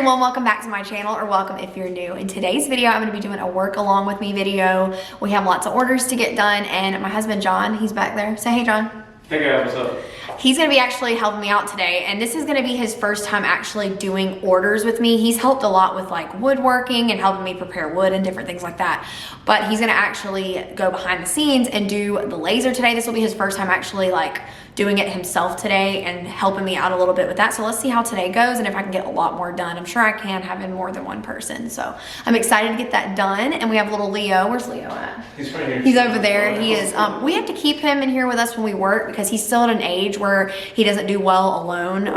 everyone, welcome back to my channel, or welcome if you're new. In today's video, I'm going to be doing a work along with me video. We have lots of orders to get done, and my husband John, he's back there. Say hey, John. Hey guys, what's up? He's gonna be actually helping me out today, and this is gonna be his first time actually doing orders with me. He's helped a lot with like woodworking and helping me prepare wood and different things like that. But he's gonna actually go behind the scenes and do the laser today. This will be his first time actually like doing it himself today and helping me out a little bit with that. So let's see how today goes and if I can get a lot more done. I'm sure I can, having more than one person. So I'm excited to get that done. And we have little Leo. Where's Leo at? He's right here. He's over there. He is, we have to keep him in here with us when we work because he's still at an age where he doesn't do well alone.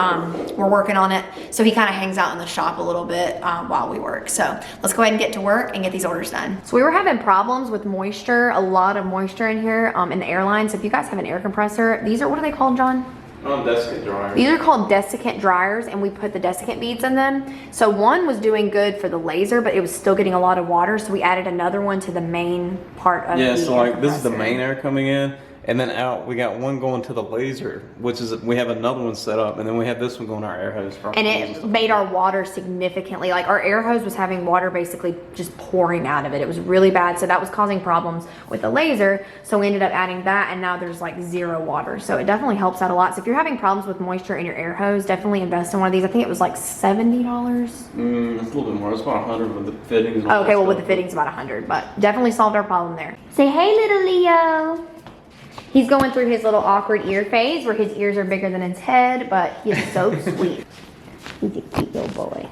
We're working on it. So he kind of hangs out in the shop a little bit while we work. So let's go ahead and get to work and get these orders done. So we were having problems with moisture, a lot of moisture in here in the airline. So if you guys have an air compressor, these are, what are they called, John? Desiccant Dryers. These are called Desiccant Dryers, and we put the desiccant beads in them. So one was doing good for the laser, but it was still getting a lot of water, so we added another one to the main part of the so like this is the compressor. main air coming in, and then out we got one going to the laser, which is, we have another one set up, and then we have this one going to our air hose. And it made our water significantly, like our air hose was having water basically just pouring out of it. It was really bad, so that was causing problems with the laser. So we ended up adding that, and now there's like zero water. So it definitely helps out a lot. So if you're having problems with moisture in your air hose, definitely invest in one of these. I think it was like $70. It's a little bit more. It's about 100 with the fittings. Okay, well with the fittings about 100, but definitely solved our problem there. Say hey, little Leo. He's going through his little awkward ear phase where his ears are bigger than his head, but he's so sweet. He's a cute little boy.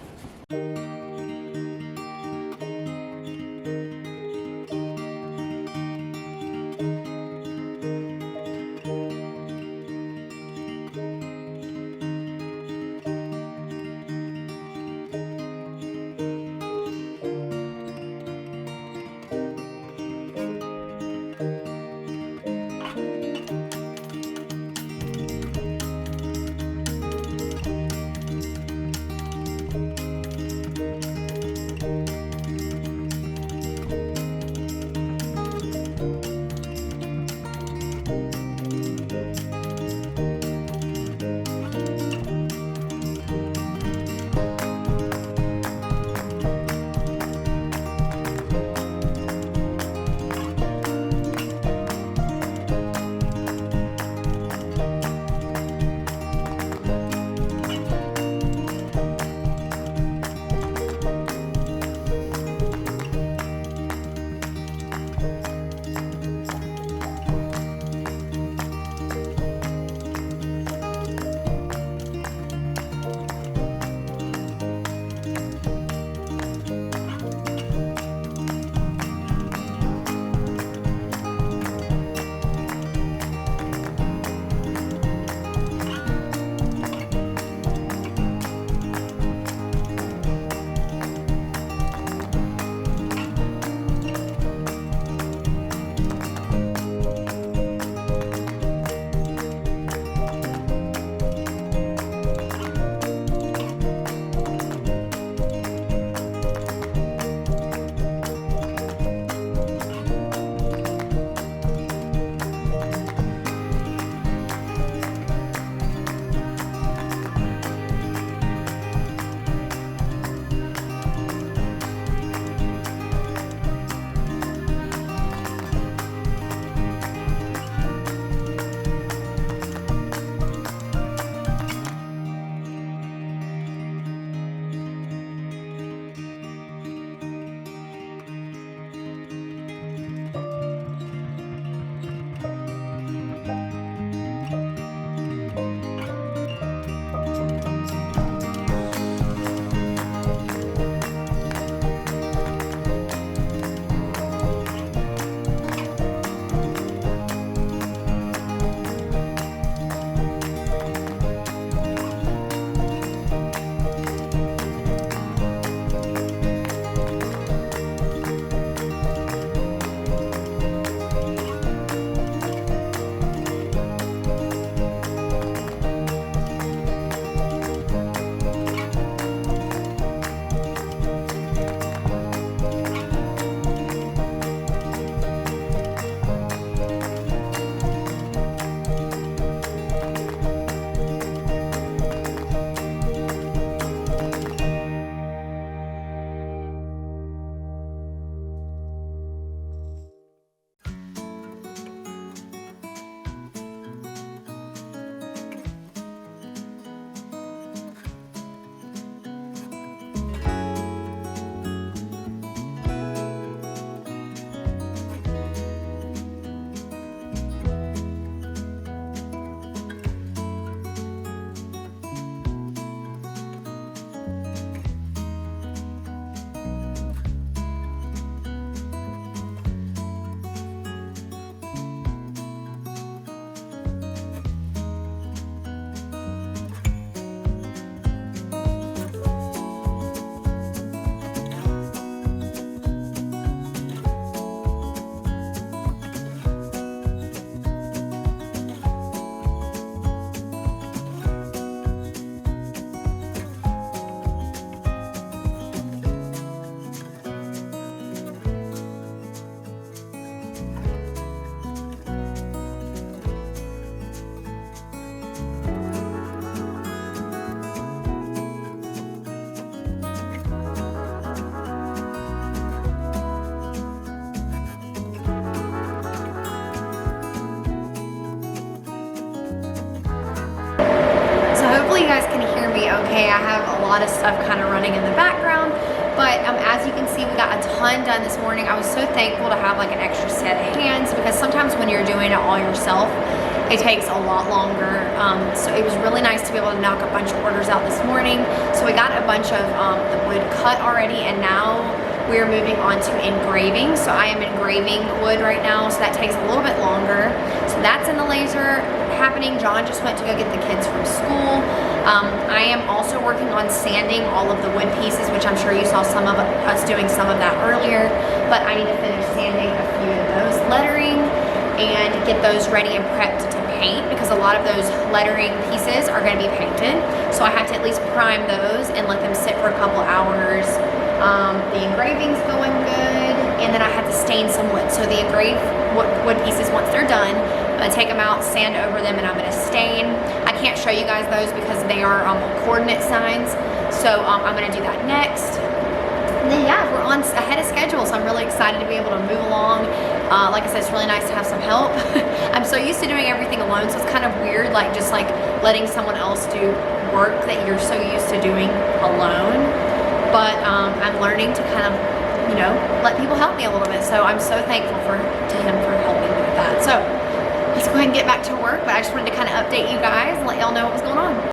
okay, I have a lot of stuff kind of running in the background, but as you can see, we got a ton done this morning. I was so thankful to have like an extra set of hands, because sometimes when you're doing it all yourself, it takes a lot longer. So it was really nice to be able to knock a bunch of orders out this morning. So we got a bunch of the wood cut already, and now we're moving on to engraving. So I am engraving wood right now, so that takes a little bit longer. So that's in the laser happening. John just went to go get the kids from school. I am also working on sanding all of the wood pieces, which I'm sure you saw some of us doing some of that earlier, but I need to finish sanding a few of those lettering and get those ready and prepped to paint, because a lot of those lettering pieces are going to be painted. So I have to at least prime those and let them sit for a couple hours. The engraving's going good, and then I have to stain some wood. So the engraved wood pieces, once they're done, I'm going to take them out, sand over them, and I'm going to stain. I can't show you guys those because they are coordinate signs, so I'm going to do that next. And then yeah, we're on ahead of schedule, so I'm really excited to be able to move along. Like I said, it's really nice to have some help. I'm so used to doing everything alone, so it's kind of weird, like just like letting someone else do work that you're so used to doing alone. But I'm learning to kind of, you know, let people help me a little bit. So I'm so thankful to him for helping me with that. So let's go ahead and get back to work. But I just wanted to kind of update you guys and let y'all know what was going on.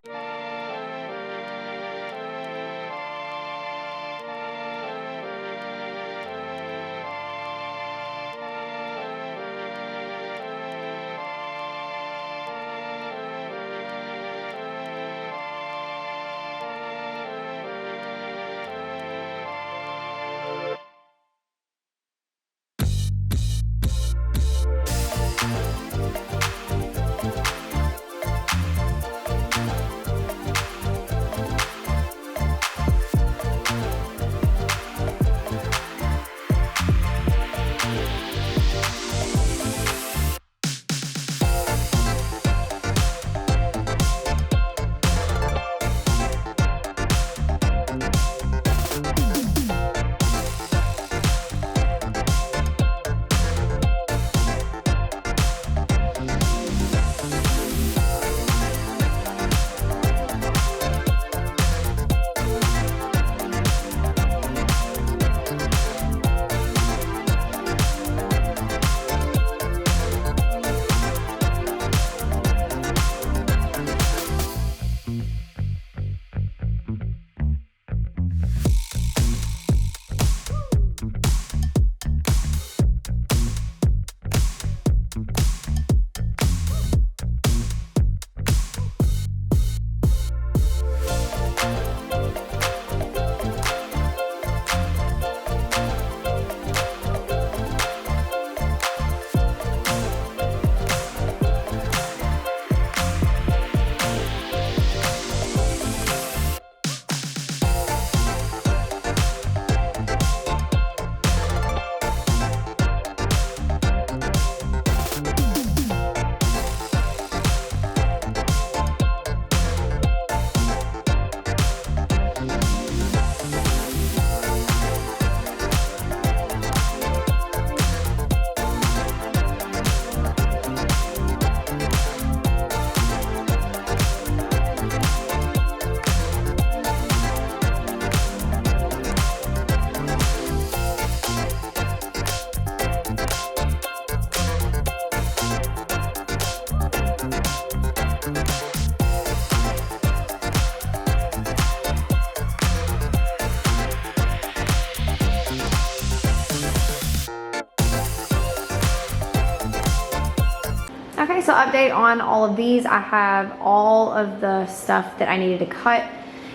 Okay, so update on all of these. I have all of the stuff that I needed to cut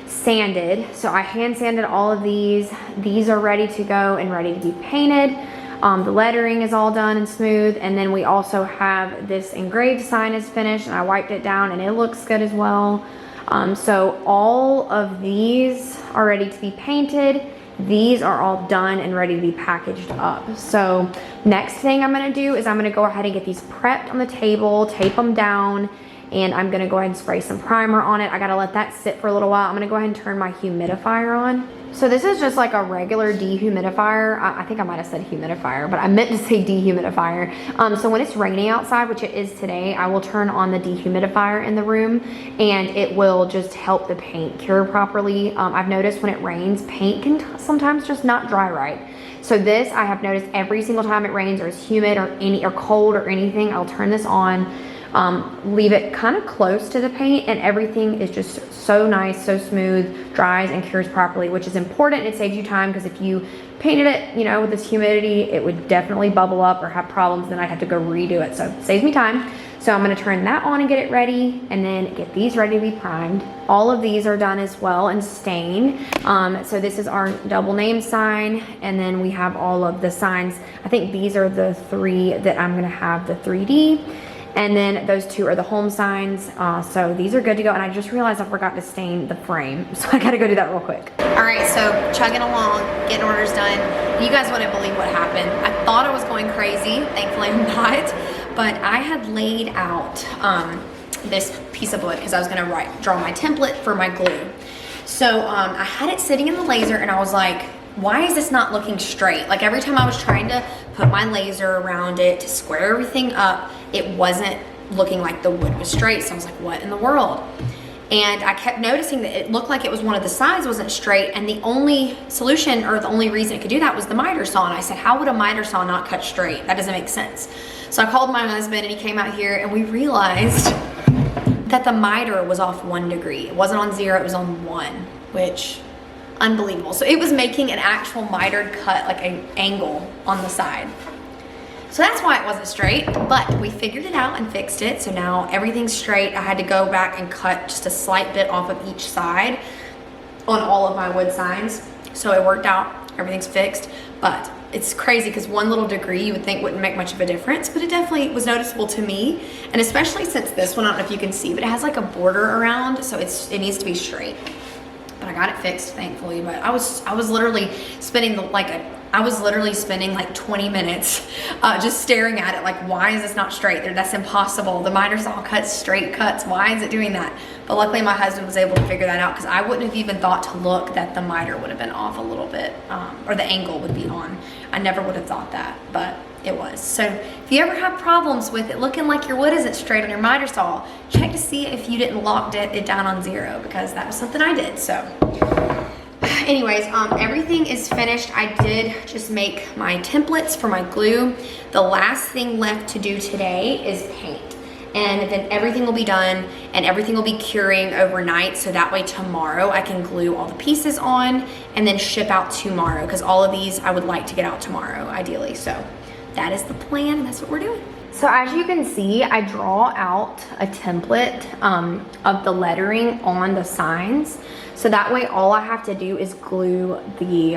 sanded. So I hand sanded all of these. These are ready to go and ready to be painted. The lettering is all done and smooth. And then we also have this engraved sign is finished, and I wiped it down and it looks good as well. So all of these are ready to be painted. These are all done and ready to be packaged up. So next thing I'm gonna do is I'm gonna go ahead and get these prepped on the table, tape them down, and I'm gonna go ahead and spray some primer on it. I gotta let that sit for a little while. I'm gonna go ahead and turn my humidifier on. So this is just like a regular dehumidifier. I think I might have said humidifier, but I meant to say dehumidifier. So when it's raining outside, which it is today, I will turn on the dehumidifier in the room, and it will just help the paint cure properly. I've noticed when it rains, paint can sometimes just not dry right. So this, I have noticed every single time it rains or it's humid or cold or anything, I'll turn this on, leave it kind of close to the paint, and everything is just so nice, so smooth, dries and cures properly, which is important. It saves you time, because if you painted it, you know, with this humidity, it would definitely bubble up or have problems, then I'd have to go redo it. So it saves me time. So I'm gonna turn that on and get it ready, and then get these ready to be primed. All of these are done as well and stained. So this is our double name sign, and then we have all of the signs. I think these are the 3 that I'm gonna have the 3D. And then those 2 are the home signs. So these are good to go. And I just realized I forgot to stain the frame. So I gotta go do that real quick. All right, so chugging along, getting orders done. You guys wouldn't believe what happened. I thought I was going crazy. Thankfully I'm not. But I had laid out this piece of wood because I was gonna draw my template for my glue. So I had it sitting in the laser, and I was like, why is this not looking straight? Like every time I was trying to put my laser around it to square everything up, it wasn't looking like the wood was straight. So I was like, what in the world? And I kept noticing that it looked like it was one of the sides wasn't straight, and the only solution, or the only reason it could do that, was the miter saw. And I said, how would a miter saw not cut straight? That doesn't make sense. So I called my husband, and he came out here, and we realized that the miter was off 1 degree. It wasn't on 0, it was on 1, which, unbelievable. So it was making an actual mitered cut, like an angle on the side. So that's why it wasn't straight, but we figured it out and fixed it. So now everything's straight. I had to go back and cut just a slight bit off of each side on all of my wood signs. So it worked out, everything's fixed, but it's crazy because 1 little degree you would think wouldn't make much of a difference, but it definitely was noticeable to me. And especially since this one, I don't know if you can see, but it has like a border around, so it needs to be straight. But I got it fixed, thankfully. But I was literally spending like 20 minutes just staring at it, like, why is this not straight? That's impossible. The miter saw cuts straight cuts. Why is it doing that? But luckily my husband was able to figure that out, because I wouldn't have even thought to look that the miter would have been off a little bit, or the angle would be on. I never would have thought that, but it was. So if you ever have problems with it looking like your wood isn't straight on your miter saw, check to see if you didn't lock it down on 0, because that was something I did. So anyways, everything is finished. I did just make my templates for my glue. The last thing left to do today is paint. And then everything will be done, and everything will be curing overnight, so that way tomorrow I can glue all the pieces on and then ship out tomorrow, because all of these I would like to get out tomorrow, ideally. So that is the plan, and that's what we're doing. So as you can see, I draw out a template of the lettering on the signs. So that way all I have to do is glue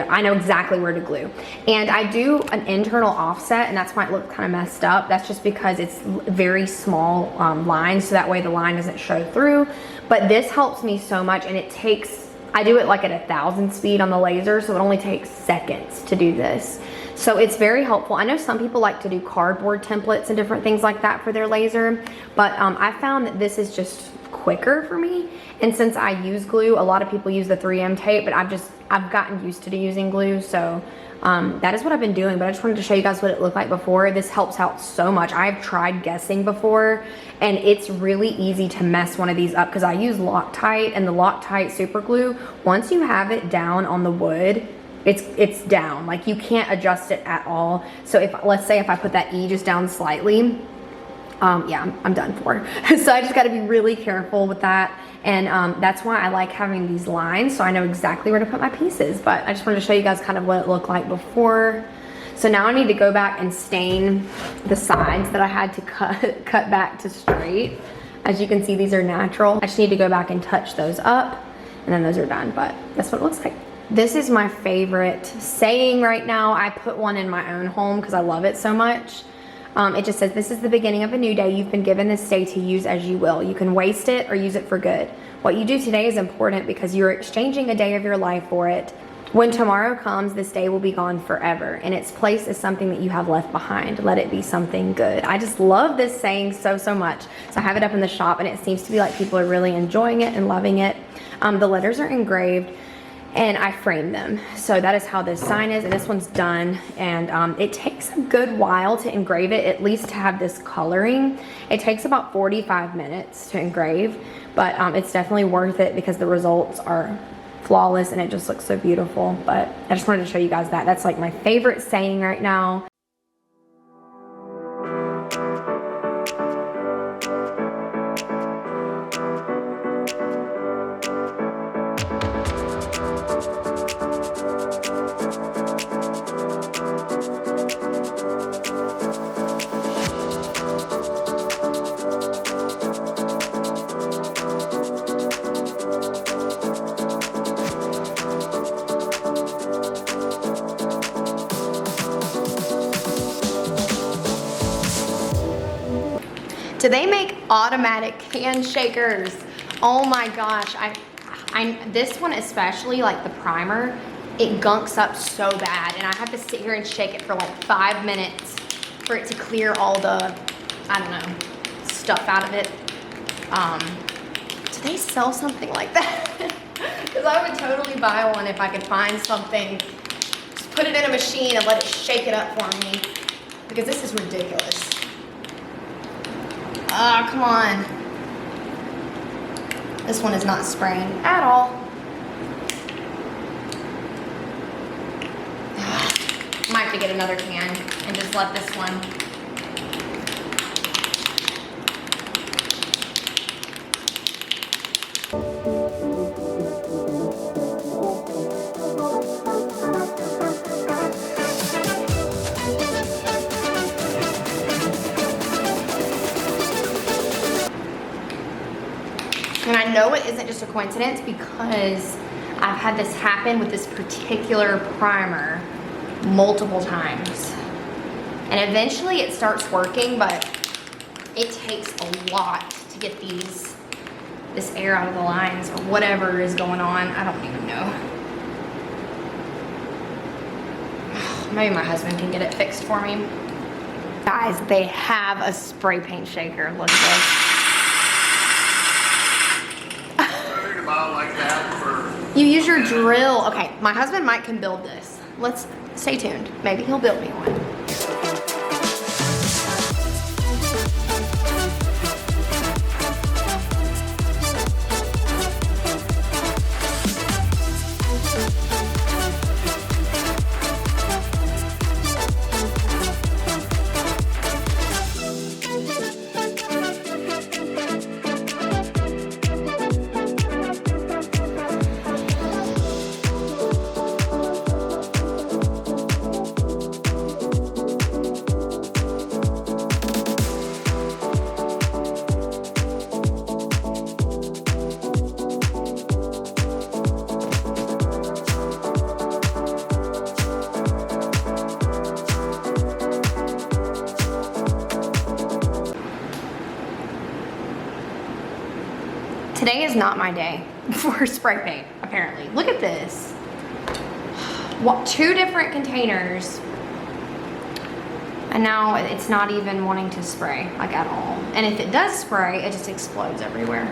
I know exactly where to glue. And I do an internal offset, and that's why it looks kind of messed up. That's just because it's very small lines, so that way the line doesn't show through. But this helps me so much, and I do it like at 1,000 speed on the laser, so it only takes seconds to do this. So it's very helpful. I know some people like to do cardboard templates and different things like that for their laser, but I found that this is just quicker for me. And since I use glue, a lot of people use the 3M tape, but I've gotten used to using glue. So that is what I've been doing, but I just wanted to show you guys what it looked like before. This helps out so much. I've tried guessing before, and it's really easy to mess one of these up, because I use Loctite, and the Loctite super glue, once you have it down on the wood, it's down. Like, you can't adjust it at all. So let's say if I put that E just down slightly, yeah, I'm done for. So I just got to be really careful with that. And that's why I like having these lines, so I know exactly where to put my pieces. But I just wanted to show you guys kind of what it looked like before. So now I need to go back and stain the sides that I had to cut back to straight. As you can see, these are natural. I just need to go back and touch those up, and then those are done. But that's what it looks like. This is my favorite saying right now. I put one in my own home because I love it so much. It just says, "This is the beginning of a new day. You've been given this day to use as you will. You can waste it or use it for good. What you do today is important because you're exchanging a day of your life for it." When tomorrow comes, this day will be gone forever, and its place is something that you have left behind. Let it be something good. I just love this saying so, so much. So I have it up in the shop, and it seems to be like people are really enjoying it and loving it. The letters are engraved, and I framed them. So that is how this sign is, and this one's done. And it takes a good while to engrave it, at least to have this coloring. It takes about 45 minutes to engrave, but it's definitely worth it because the results are flawless and it just looks so beautiful. But I just wanted to show you guys that. That's like my favorite saying right now. Do they make automatic can shakers? Oh my gosh, this one especially, like the primer, it gunks up so bad, and I have to sit here and shake it for like 5 minutes for it to clear all the, I don't know, stuff out of it. Do they sell something like that? Because I would totally buy one if I could find something. Just put it in a machine and let it shake it up for me, because this is ridiculous. Ah, come on. This one is not spraying at all. Might have to get another can and just let this one. And I know it isn't just a coincidence because I've had this happen with this particular primer multiple times. And eventually it starts working, but it takes a lot to get this air out of the lines or whatever is going on. I don't even know. Maybe my husband can get it fixed for me. Guys, they have a spray paint shaker. Look at this. Like that for You use your drill. Okay, my husband Mike can build this. Let's stay tuned. Maybe he'll build me one. Today is not my day for spray paint, apparently. Look at this. What, 2 different containers. And now it's not even wanting to spray, like at all. And if it does spray, it just explodes everywhere.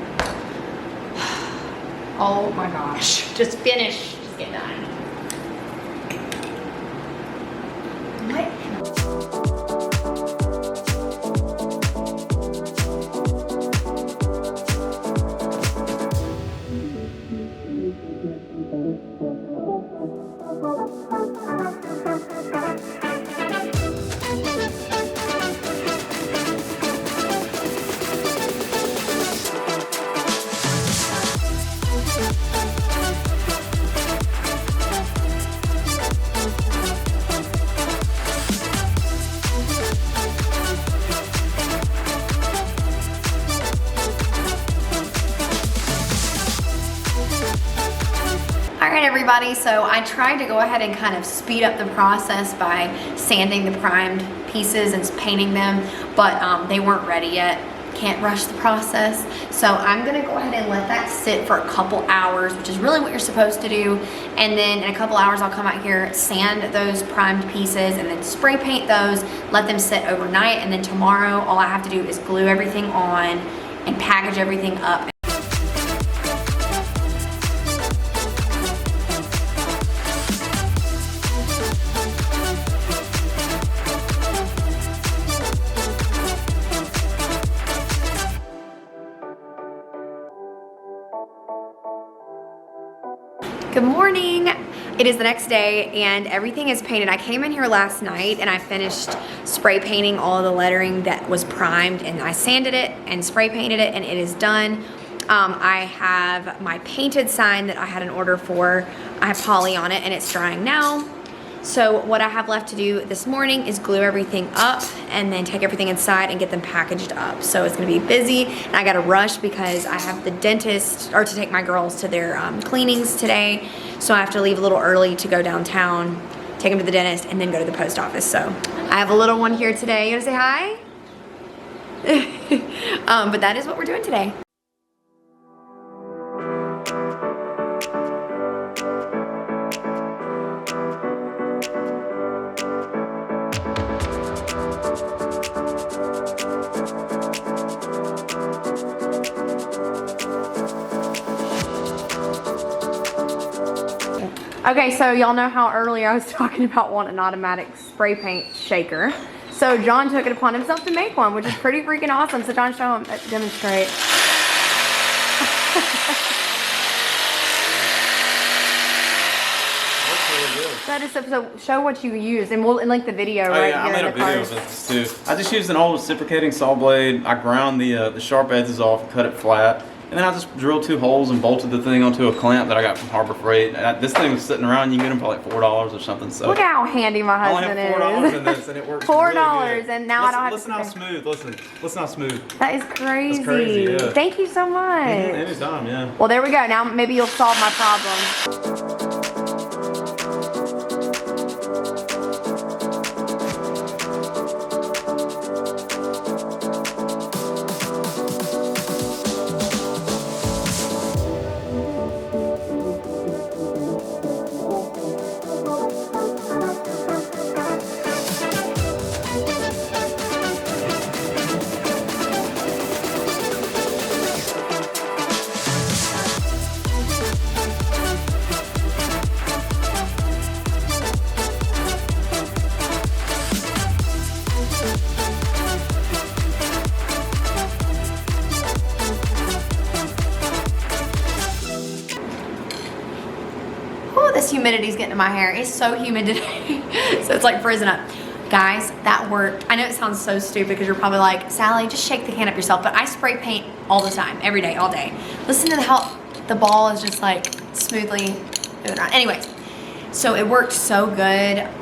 Oh my gosh. Just finish, just get done. What? Alright everybody, so I tried to go ahead and kind of speed up the process by sanding the primed pieces and painting them, but they weren't ready yet. can't rush the process. So I'm gonna go ahead and let that sit for a couple hours, which is really what you're supposed to do. And then in a couple hours, I'll come out here, sand those primed pieces, and then spray paint those, let them sit overnight. And then tomorrow, all I have to do is glue everything on and package everything up. Good morning. It is the next day and everything is painted. I came in here last night and I finished spray painting all the lettering that was primed, and I sanded it and spray painted it, and it is done. I have my painted sign that I had an order for. I have poly on it and it's drying now. So what I have left to do this morning is glue everything up and then take everything inside and get them packaged up. So it's gonna be busy, and I gotta rush because I have the dentist, or to take my girls to their cleanings today. So I have to leave a little early to go downtown, take them to the dentist, and then go to the post office. So I have a little one here today. You wanna say hi? But that is what we're doing today. Okay, so y'all know how earlier I was talking about wanting an automatic spray paint shaker. So John took it upon himself to make one, which is pretty freaking awesome. So John, show him, demonstrate. That is so show what you used, and we'll link the video right yeah, here I in made the a video cards. of this too. I just used an old reciprocating saw blade. I ground the sharp edges off and cut it flat. And then I just drilled 2 holes and bolted the thing onto a clamp that I got from Harbor Freight. This thing was sitting around. You can get them for like $4 or something. So Look how handy my I only husband have $4 is. in this, and it works $4, really good. and now I don't have listen to how spray. smooth. Listen how smooth. That is crazy. That's crazy, yeah. Thank you so much. Anytime, yeah. Well, there we go. Now maybe you'll solve my problem. This humidity's getting in my hair. It's so humid today. So it's like freezing up. Guys, that worked. I know it sounds so stupid because you're probably like, Sally, just shake the can up yourself. But I spray paint all the time, every day, all day. Listen to how the ball is just like smoothly moving around. Anyways, so it worked so good,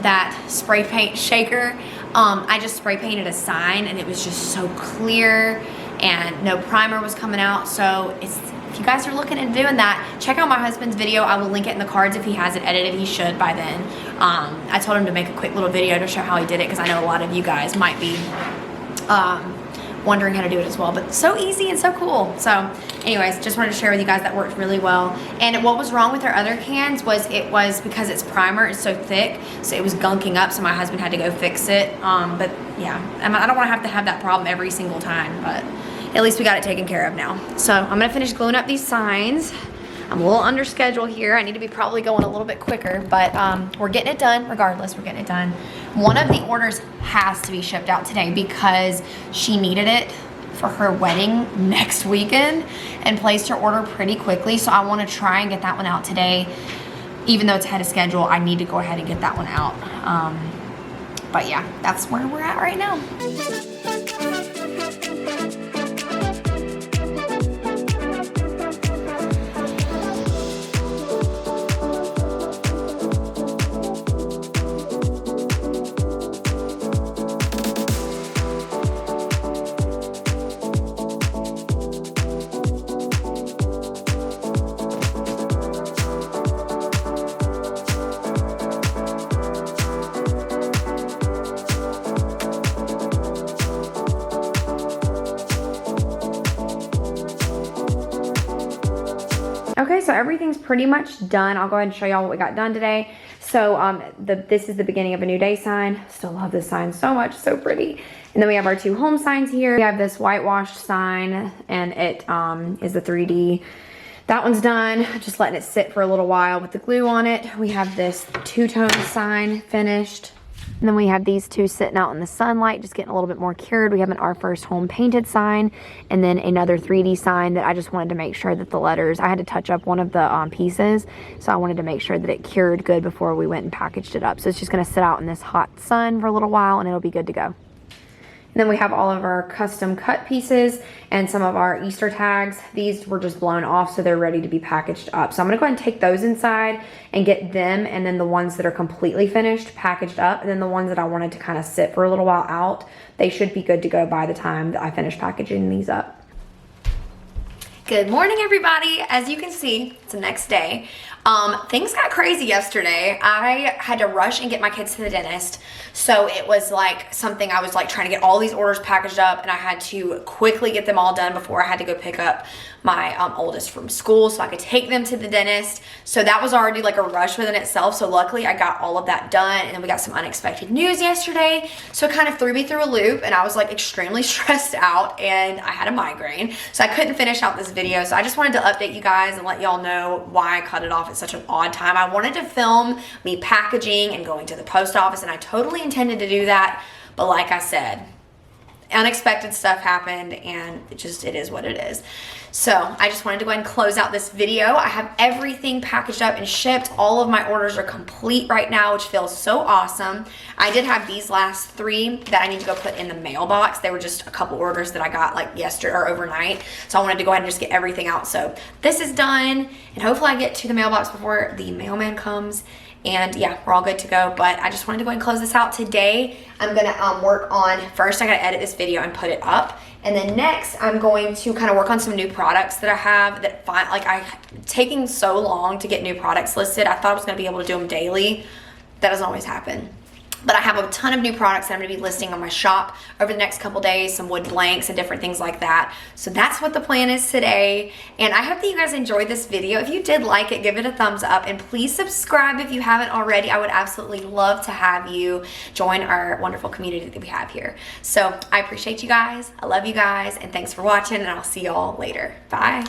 that spray paint shaker. I just spray painted a sign and it was just so clear and no primer was coming out. So if you guys are looking into doing that, check out my husband's video. I will link it in the cards if he has it edited. He should by then. I told him to make a quick little video to show how he did it because I know a lot of you guys might be wondering how to do it as well. But so easy and so cool. So anyways, just wanted to share with you guys that worked really well. And what was wrong with our other cans was because it's primer, it's so thick, so it was gunking up, so my husband had to go fix it. But yeah, I don't want to have that problem every single time, but at least we got it taken care of now. So I'm gonna finish gluing up these signs. I'm a little under schedule here. I need to be probably going a little bit quicker, but we're getting it done regardless. We're getting it done. One of the orders has to be shipped out today because she needed it for her wedding next weekend and placed her order pretty quickly. So I want to try and get that one out today. Even though it's ahead of schedule, I need to go ahead and get that one out. But yeah, that's where we're at right now. pretty much done. I'll go ahead and show y'all what we got done today. So this is the beginning of a new day sign. Still love this sign so much, so pretty. And then we have our 2 home signs here. We have this whitewashed sign, and it is the 3D. That one's done, just letting it sit for a little while with the glue on it. We have this 2-tone sign finished. And then we have these 2 sitting out in the sunlight, just getting a little bit more cured. We have an Our First Home painted sign, and then another 3D sign that I just wanted to make sure that the letters, I had to touch up one of the pieces, so I wanted to make sure that it cured good before we went and packaged it up. So it's just gonna sit out in this hot sun for a little while, and it'll be good to go. And then we have all of our custom cut pieces and some of our Easter tags. These were just blown off, so they're ready to be packaged up. So I'm gonna go ahead and take those inside and get them, and then the ones that are completely finished packaged up, and then the ones that I wanted to kind of sit for a little while out, they should be good to go by the time that I finish packaging these up. Good morning, everybody. As you can see, it's the next day. Things got crazy yesterday. I had to rush and get my kids to the dentist. So it was like something I was like trying to get all these orders packaged up, and I had to quickly get them all done before I had to go pick up my oldest from school so I could take them to the dentist. So that was already like a rush within itself. So luckily I got all of that done, and then we got some unexpected news yesterday. So it kind of threw me through a loop, and I was like extremely stressed out, and I had a migraine. So I couldn't finish out this video. So I just wanted to update you guys and let y'all know why I cut it off at such an odd time. I wanted to film me packaging and going to the post office, and I totally intended to do that. But like I said, unexpected stuff happened, and it is what it is. So I just wanted to go ahead and close out this video. I have everything packaged up and shipped. All of my orders are complete right now, which feels so awesome. I did have these last 3 that I need to go put in the mailbox. They were just a couple orders that I got like yesterday or overnight. So I wanted to go ahead and just get everything out. So this is done, and hopefully I get to the mailbox before the mailman comes. And yeah, we're all good to go. But I just wanted to go ahead and close this out today. I'm gonna work on, first I gotta edit this video and put it up. And then next, I'm going to kind of work on some new products that I have that taking so long to get new products listed. I thought I was gonna be able to do them daily. That doesn't always happen. But I have a ton of new products that I'm gonna be listing on my shop over the next couple days, some wood blanks and different things like that. So that's what the plan is today. And I hope that you guys enjoyed this video. If you did like it, give it a thumbs up, and please subscribe if you haven't already. I would absolutely love to have you join our wonderful community that we have here. So I appreciate you guys. I love you guys, and thanks for watching, and I'll see y'all later. Bye.